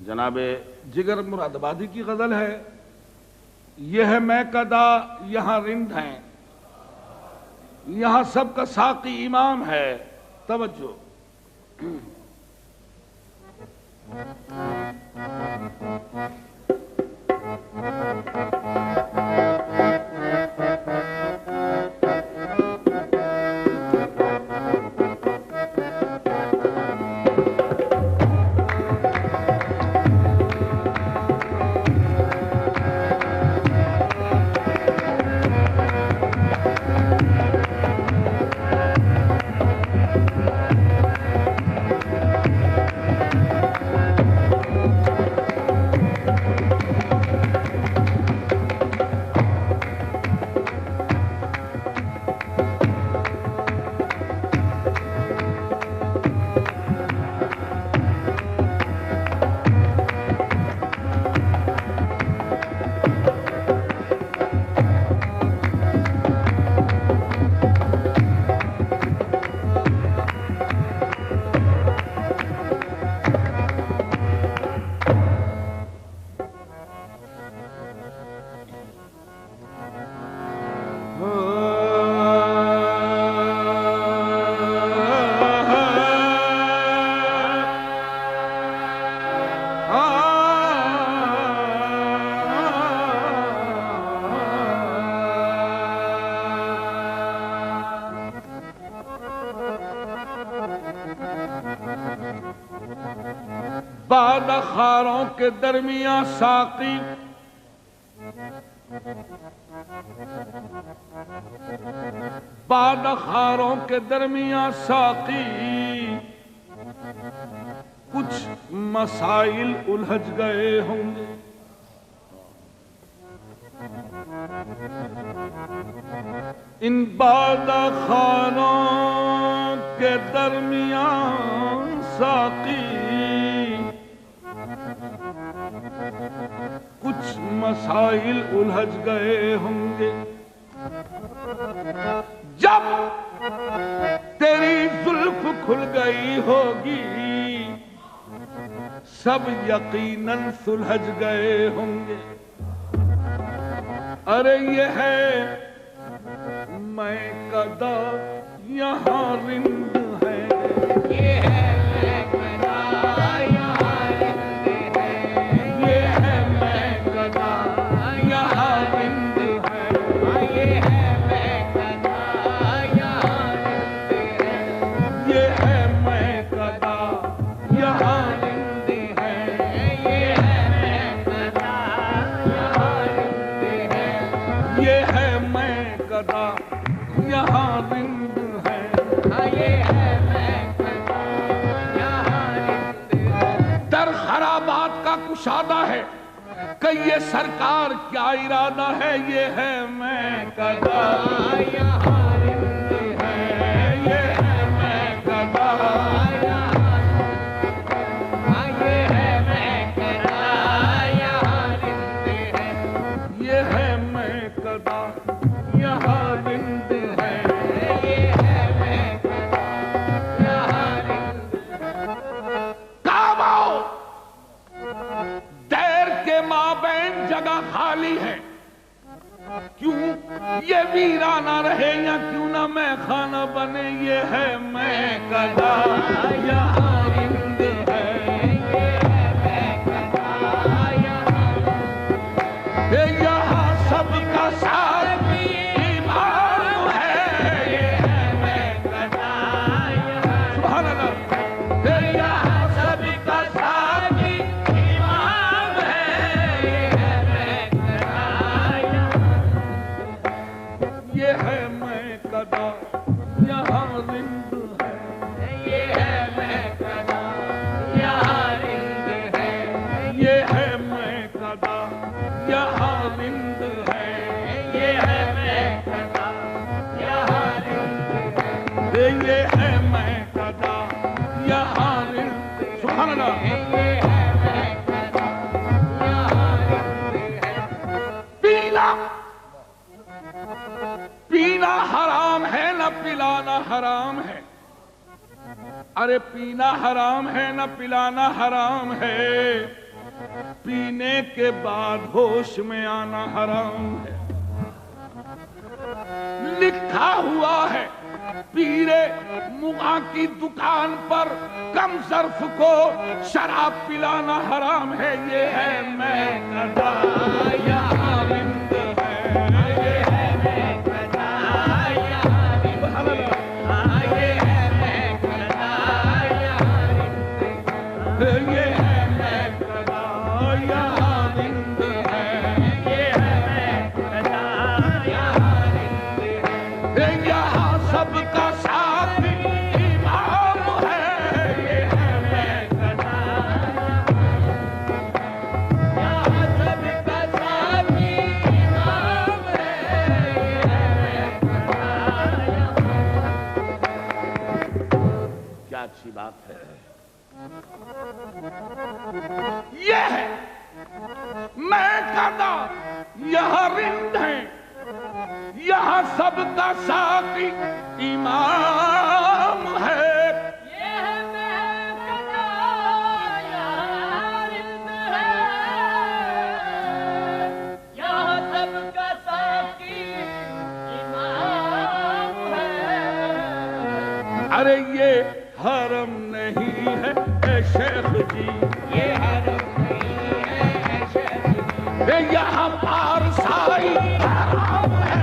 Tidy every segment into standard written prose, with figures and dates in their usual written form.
जनाबे जिगर मुरादाबादी की गजल है। यह मैं कदा यहाँ रिंद हैं, यहाँ सबका साकी इमाम है। तवज्जो। बादखारों के दरमियां साकी, बादखारों के दरमियां साकी, कुछ मसाइल उलझ गए होंगे। इन बादखारों के दरमियां साकी, कुछ मसाइल उलझ गए होंगे। जब तेरी जुल्फ खुल गई होगी, सब यकीनन सुलझ गए होंगे। अरे ये है मैं कदा यहाँ रिंद है, ये है मैं कदा यहाँ रिंद है, ये है मैं कदा यहाँ रिंद है, ये है मैं कदा यहाँ रिंद है, ये है मैं कदा यहाँ रिंद है, ये है मैं कदा यहाँ रिंद है, ये है मैं कदा यहाँ रिंद है, ये है मैं कदा यहाँ रिंद है। दर खराबात का कुशादा है कि ये सरकार क्या इरादा है, ये है मैं कदा यहाँ रिंद है, ये है मैं कदा यहाँ रिंद है, ये है मैं कदा यहाँ रिंद है, ये है मैं कदा यहाँ रिंद है, ये है मैं कदा यहाँ रिंद है। काम आओ, देर के माबैन जगह खाली है, क्यों ये वीराना रहे या क्यों ना मैं खाना बने, ये है मैं कदा यहाँ रिंद है, ये है मैं कदा यहाँ रिंद है, यहाँ सबका साकी इमाम है, ये है मैं कदा यहाँ सुभान अल्लाह, यहाँ सबका साकी इमाम है, ये है मैं कदा ये है मैं कदा यहाँ रिंद है, ये है मैं कदा यहाँ रिंद है, ये है मैं कदा यहाँ रिंद है, ये है मैं कदा यहाँ रिंद है, ये है मैं कदा यहाँ रिंद है। सुभान अल्लाह। ये है मैं कदा यहाँ रिंद है। पीना पीना हराम है न पिलाना हराम है, अरे पीना हराम है न पिलाना हराम है। पीने के बाद होश में आना हराम है। लिखा हुआ है पीरे मुआ की दुकान पर कम ज़र्फ को शराब पिलाना हराम है। ये है मैं कदा यहाँ रिंद है, ये है मैं कदा यहाँ रिंद है, ये है मैं कदा यहाँ रिंद है, ये है मैं कदा यहाँ रिंद है, ये है मैं कदा यहाँ रिंद है। यहाँ सबका साथ इमाम है, ये है मैं कदा, यहाँ सबका साथ इमाम है, ये है मैं कदा। क्या अच्छी बात है। ये है मैं कदा यहाँ रिंद है, यहाँ सबका साथी इमाम है। ये है मैं कदा यहाँ रिंद है, यहाँ सबका साथी इमाम है। अरे ये हरम नहीं है ए शेख जी, ये हरम नहीं है ए शेख जी, यहाँ पारसाई हराम है,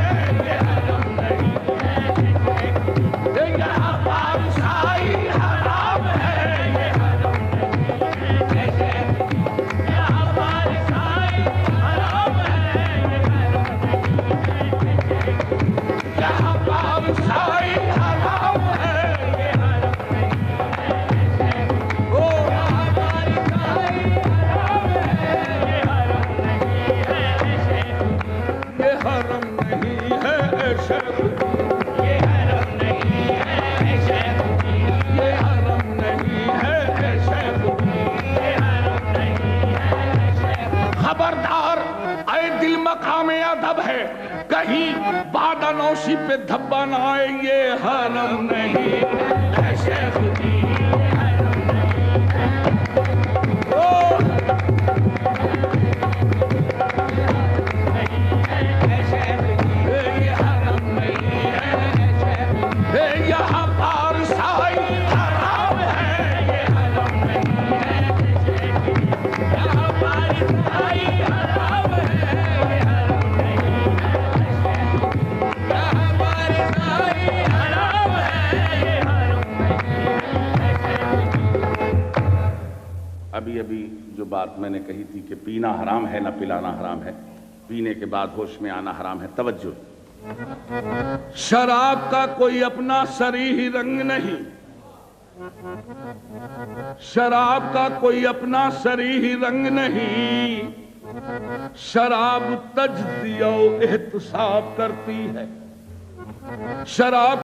ये हरम नहीं है ए शेख जी, यहाँ पारसाई हराम है, ये हरम नहीं है ए शेख जी, यहाँ पारसाई हराम है, ये हरम नहीं है ए शेख जी, यहाँ पारसाई हराम है, ये हरम खबरदार ऐ दिल मकाम अदब है, कहीं बादनौशी पे धब्बा ना आए। ये हरम नहीं है शेख जी, यहाँ पारसाई हराम है, ये हरम नहीं है, यहाँ पारसाई हराम है, ये हरम नहीं है, यहाँ पारसाई हराम है, ये हरम नहीं। अभी अभी जो बात मैंने कही थी कि पीना हराम है ना पिलाना हराम है, पीने के बाद होश में आना हराम है। तवज्जो, शराब का कोई अपना सरीही रंग नहीं, शराब का कोई अपना सरीही रंग नहीं, शराब तजदिया एहतसाब करती है, शराब